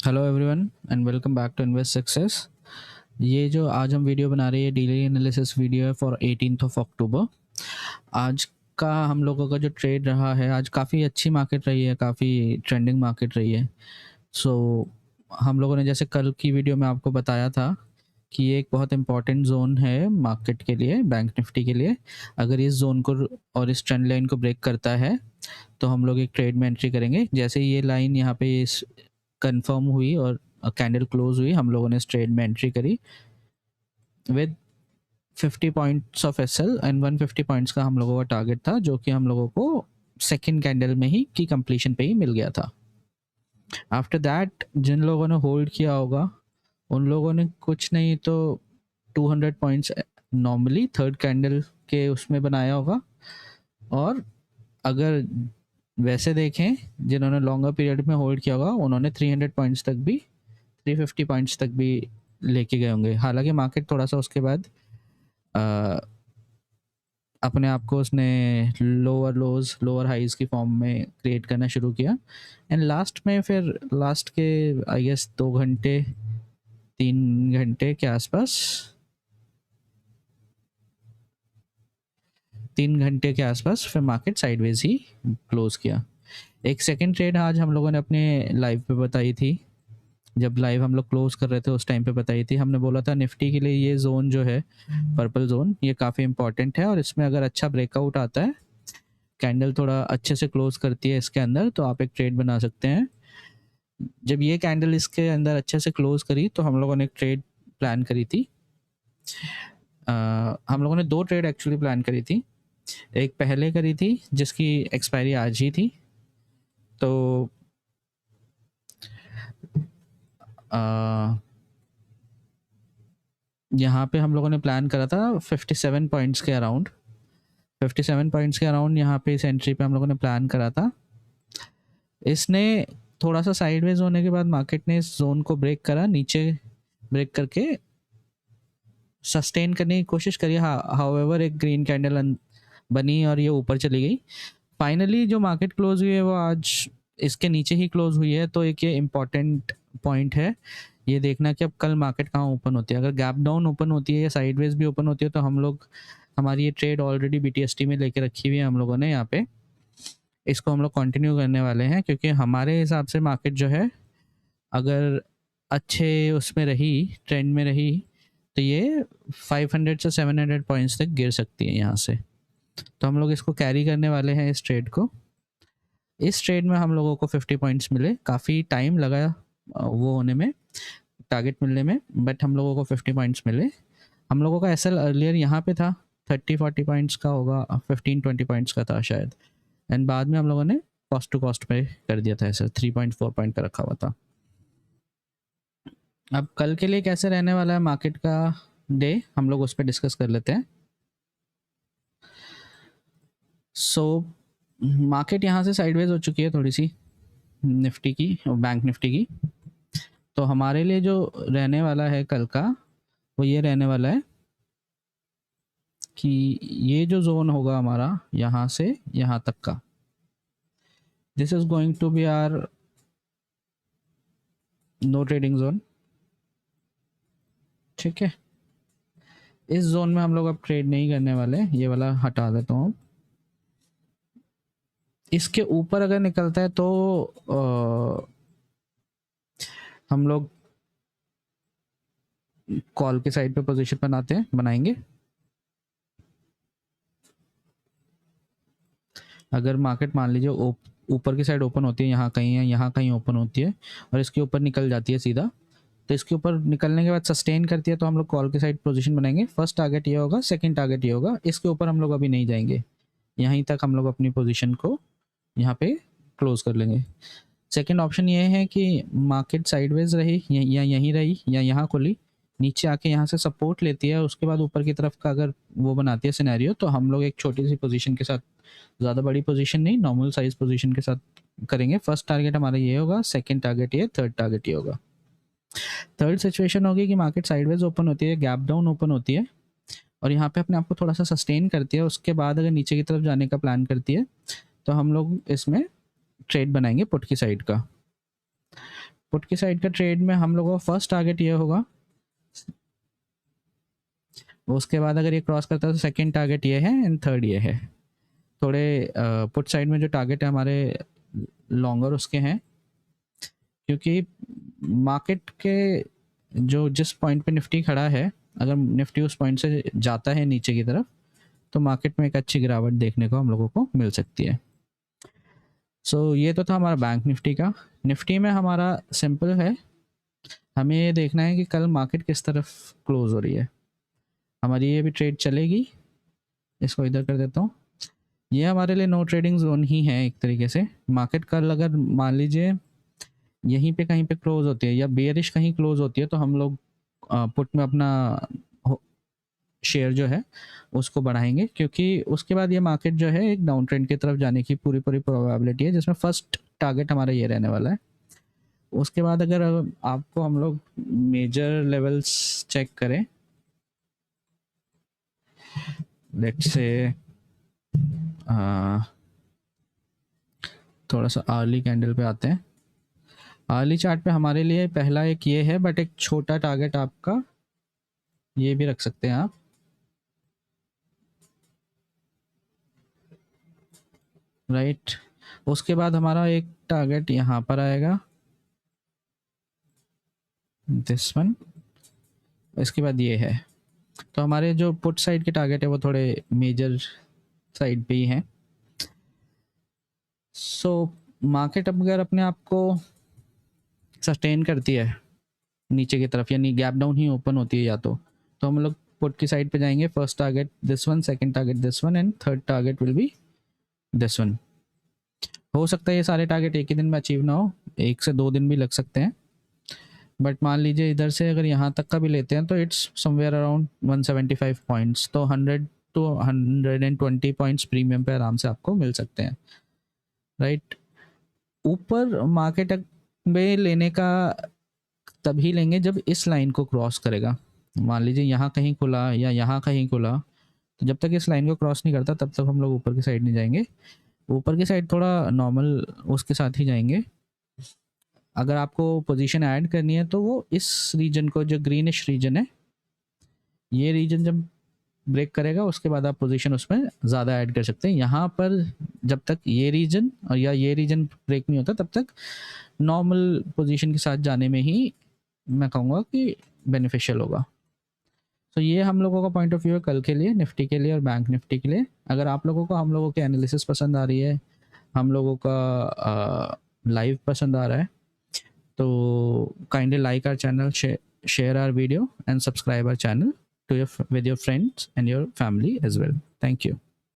Hello everyone and welcome back to invest success. ये जो आज हम वीडियो बना रहे हैं डेली एनालिसिस वीडियो है फॉर 18th ऑफ अक्टूबर। आज का हम लोगों का जो ट्रेड रहा है, आज काफ़ी अच्छी मार्केट रही है, काफ़ी ट्रेंडिंग मार्केट रही है। सो हम लोगों ने जैसे कल की वीडियो में आपको बताया था कि ये एक बहुत इंपॉर्टेंट जोन है मार्केट के लिए, बैंक निफ्टी के लिए। अगर इस जोन को और इस ट्रेंड लाइन को ब्रेक करता है तो हम लोग एक ट्रेड में एंट्री करेंगे। जैसे ही ये लाइन यहाँ पे इस कंफर्म हुई और कैंडल क्लोज हुई, हम लोगों ने इस ट्रेड में एंट्री करी with 50 points of SL and 150 points का हम लोगों का टारगेट था, जो कि हम लोगों को सेकेंड कैंडल में ही की कंप्लीशन पे ही मिल गया था। आफ्टर दैट जिन लोगों ने होल्ड किया होगा उन लोगों ने कुछ नहीं तो 200 पॉइंट्स नॉर्मली थर्ड कैंडल के उसमें बनाया होगा। और अगर वैसे देखें, जिन्होंने लॉन्गर पीरियड में होल्ड किया होगा उन्होंने 300 पॉइंट्स तक भी, 350 पॉइंट्स तक भी लेके गए होंगे। हालांकि मार्केट थोड़ा सा उसके बाद अपने आप को उसने लोअर लोज लोअर हाइज की फॉर्म में क्रिएट करना शुरू किया एंड लास्ट में फिर लास्ट के आई गेस 2 घंटे 3 घंटे के आसपास 3 घंटे के आसपास फिर मार्केट साइडवेज ही क्लोज किया। एक सेकेंड ट्रेड आज हम लोगों ने अपने लाइव पे बताई थी, जब लाइव हम लोग क्लोज कर रहे थे उस टाइम पे बताई थी। हमने बोला था निफ्टी के लिए ये जोन जो है, पर्पल जोन, ये काफ़ी इंपॉर्टेंट है और इसमें अगर अच्छा ब्रेकआउट आता है, कैंडल थोड़ा अच्छे से क्लोज करती है इसके अंदर, तो आप एक ट्रेड बना सकते हैं। जब ये कैंडल इसके अंदर अच्छे से क्लोज करी तो हम लोगों ने एक ट्रेड प्लान करी थी। हम लोगों ने 2 ट्रेड एक्चुअली प्लान करी थी। एक पहले करी थी जिसकी एक्सपायरी आज ही थी, तो यहाँ पे हम लोगों ने प्लान करा था 57 पॉइंट्स के अराउंड। 57 पॉइंट्स के अराउंड यहाँ पे इस एंट्री पे हम लोगों ने प्लान करा था। इसने थोड़ा सा साइडवेज होने के बाद मार्केट ने इस जोन को ब्रेक करा, नीचे ब्रेक करके सस्टेन करने की कोशिश करी। हाउएवर एक ग्रीन कैंडल बनी और ये ऊपर चली गई। फाइनली जो मार्केट क्लोज हुई है वो आज इसके नीचे ही क्लोज हुई है। तो एक ये इम्पॉर्टेंट पॉइंट है ये देखना कि अब कल मार्केट कहाँ ओपन होती है। अगर गैप डाउन ओपन होती है या साइडवेज भी ओपन होती है तो हम लोग, हमारी ये ट्रेड ऑलरेडी बीटीएसटी में लेके रखी हुई है हम लोगों ने, यहाँ पे इसको हम लोग कंटिन्यू करने वाले हैं, क्योंकि हमारे हिसाब से मार्केट जो है अगर अच्छे उसमें रही, ट्रेंड में रही, तो ये 500 से 700 पॉइंट्स तक गिर सकती है यहाँ से। तो हम लोग इसको कैरी करने वाले हैं इस ट्रेड को। इस ट्रेड में हम लोगों को 50 पॉइंट्स मिले, काफ़ी टाइम लगा वो होने में, टारगेट मिलने में, बट हम लोगों को 50 पॉइंट्स मिले। हम लोगों का एसएल अर्लियर यहाँ पे था 30-40 पॉइंट्स का होगा, 15-20 पॉइंट्स का था शायद, एंड बाद में हम लोगों ने कॉस्ट टू कॉस्ट पे कर दिया था एसएल, 3.4 पॉइंट का रखा हुआ था। अब कल के लिए कैसे रहने वाला है मार्केट का डे, हम लोग उस पर डिस्कस कर लेते हैं। सो मार्केट यहाँ से साइडवेज हो चुकी है थोड़ी सी, निफ्टी की और बैंक निफ्टी की। तो हमारे लिए जो रहने वाला है कल का, वो ये रहने वाला है कि ये जो जोन होगा हमारा यहाँ से यहाँ तक का, this is going to be our no trading zone. ठीक है, इस जोन में हम लोग अब ट्रेड नहीं करने वाले, ये वाला हटा देता हूँ। इसके ऊपर अगर निकलता है तो हम लोग कॉल के साइड पे पोजीशन बनाएंगे। अगर मार्केट मान लीजिए ऊपर की साइड ओपन होती है, यहाँ कहीं है, यहाँ कहीं ओपन होती है और इसके ऊपर निकल जाती है सीधा, तो इसके ऊपर निकलने के बाद सस्टेन करती है तो हम लोग कॉल के साइड पोजीशन बनाएंगे। फर्स्ट टारगेट ये होगा, सेकंड टारगेट ये होगा, इसके ऊपर हम लोग अभी नहीं जाएंगे, यहीं तक हम लोग अपनी पोजीशन को यहाँ पे क्लोज कर लेंगे। सेकंड ऑप्शन ये है कि मार्केट साइडवेज रही या यहीं रही या यहाँ खुली, नीचे आके यहाँ से सपोर्ट लेती है, उसके बाद ऊपर की तरफ का अगर वो बनाती है सिनेरियो, तो हम लोग एक छोटी सी पोजीशन के साथ, ज़्यादा बड़ी पोजीशन नहीं, नॉर्मल साइज पोजीशन के साथ करेंगे। फर्स्ट टारगेट हमारा ये होगा, सेकंड टारगेट ये, थर्ड टारगेट ये होगा। थर्ड सिचुएशन होगी कि मार्केट साइडवेज ओपन होती है, गैप डाउन ओपन होती है और यहाँ पे अपने आप को थोड़ा सा सस्टेन करती है, उसके बाद अगर नीचे की तरफ जाने का प्लान करती है तो हम लोग इसमें ट्रेड बनाएंगे पुट की साइड का। पुट की साइड का ट्रेड में हम लोगों का फर्स्ट टारगेट ये होगा, उसके बाद अगर ये क्रॉस करता है तो सेकंड टारगेट ये है एंड थर्ड ये है। थोड़े पुट साइड में जो टारगेट है हमारे लॉन्गर उसके हैं, क्योंकि मार्केट के जो जिस पॉइंट पे निफ्टी खड़ा है, अगर निफ्टी उस पॉइंट से जाता है नीचे की तरफ तो मार्केट में एक अच्छी गिरावट देखने को हम लोगों को मिल सकती है। सो ये तो था हमारा बैंक निफ्टी का। निफ्टी में हमारा सिंपल है, हमें ये देखना है कि कल मार्केट किस तरफ क्लोज हो रही है। हमारी ये भी ट्रेड चलेगी, इसको इधर कर देता हूँ। ये हमारे लिए नो ट्रेडिंग जोन ही है एक तरीके से। मार्केट कल अगर मान लीजिए यहीं पे कहीं पे क्लोज होती है या बेयरिश कहीं क्लोज होती है तो हम लोग पुट में अपना शेयर जो है उसको बढ़ाएंगे, क्योंकि उसके बाद ये मार्केट जो है एक डाउन ट्रेंड की तरफ जाने की पूरी प्रोबेबिलिटी है, जिसमें फर्स्ट टारगेट हमारा ये रहने वाला है। उसके बाद अगर आपको हम लोग मेजर लेवल्स चेक करें, लेट्स से थोड़ा सा अर्ली कैंडल पे आते हैं। अर्ली चार्ट पे हमारे लिए पहला एक ये है, बट एक छोटा टारगेट आपका ये भी रख सकते हैं आप, राइट। उसके बाद हमारा एक टारगेट यहाँ पर आएगा, दिस वन। इसके बाद ये है। तो हमारे जो पुट साइड के टारगेट है वो थोड़े मेजर साइड पे ही हैं। सो मार्केट अगर अपने आप को सस्टेन करती है नीचे की तरफ, यानी गैप डाउन ही ओपन होती है या तो हम लोग पुट की साइड पे जाएंगे। First target this one, second target this one and third target will be this one. हो सकता है ये सारे टारगेट एक ही दिन में अचीव ना हो, 1 से 2 दिन भी लग सकते हैं, बट मान लीजिए इधर से अगर यहाँ तक का भी लेते हैं तो इट्स समवेयर अराउंड 175 पॉइंट्स, तो 100 to 120 पॉइंट्स प्रीमियम पे आराम से आपको मिल सकते हैं, राइट। ऊपर मार्केट में लेने का तभी लेंगे जब इस लाइन को क्रॉस करेगा। मान लीजिए यहाँ कहीं खुला या यहाँ कहीं खुला, तो जब तक इस लाइन को क्रॉस नहीं करता तब तक हम लोग ऊपर की साइड नहीं जाएंगे। ऊपर की साइड थोड़ा नॉर्मल उसके साथ ही जाएंगे। अगर आपको पोजीशन ऐड करनी है तो वो इस रीजन को, जो ग्रीनिश रीजन है, ये रीजन जब ब्रेक करेगा उसके बाद आप पोजीशन उसमें ज़्यादा ऐड कर सकते हैं। यहाँ पर जब तक ये रीजन और या ये रीजन ब्रेक नहीं होता तब तक नॉर्मल पोजीशन के साथ जाने में ही मैं कहूँगा कि बेनिफिशियल होगा। तो ये हम लोगों का पॉइंट ऑफ व्यू है कल के लिए, निफ्टी के लिए और बैंक निफ्टी के लिए। अगर आप लोगों को हम लोगों के एनालिसिस पसंद आ रही है, हम लोगों का लाइव पसंद आ रहा है, तो kindly like our channel, share our video and subscribe our channel to with your friends and your family as well. Thank you.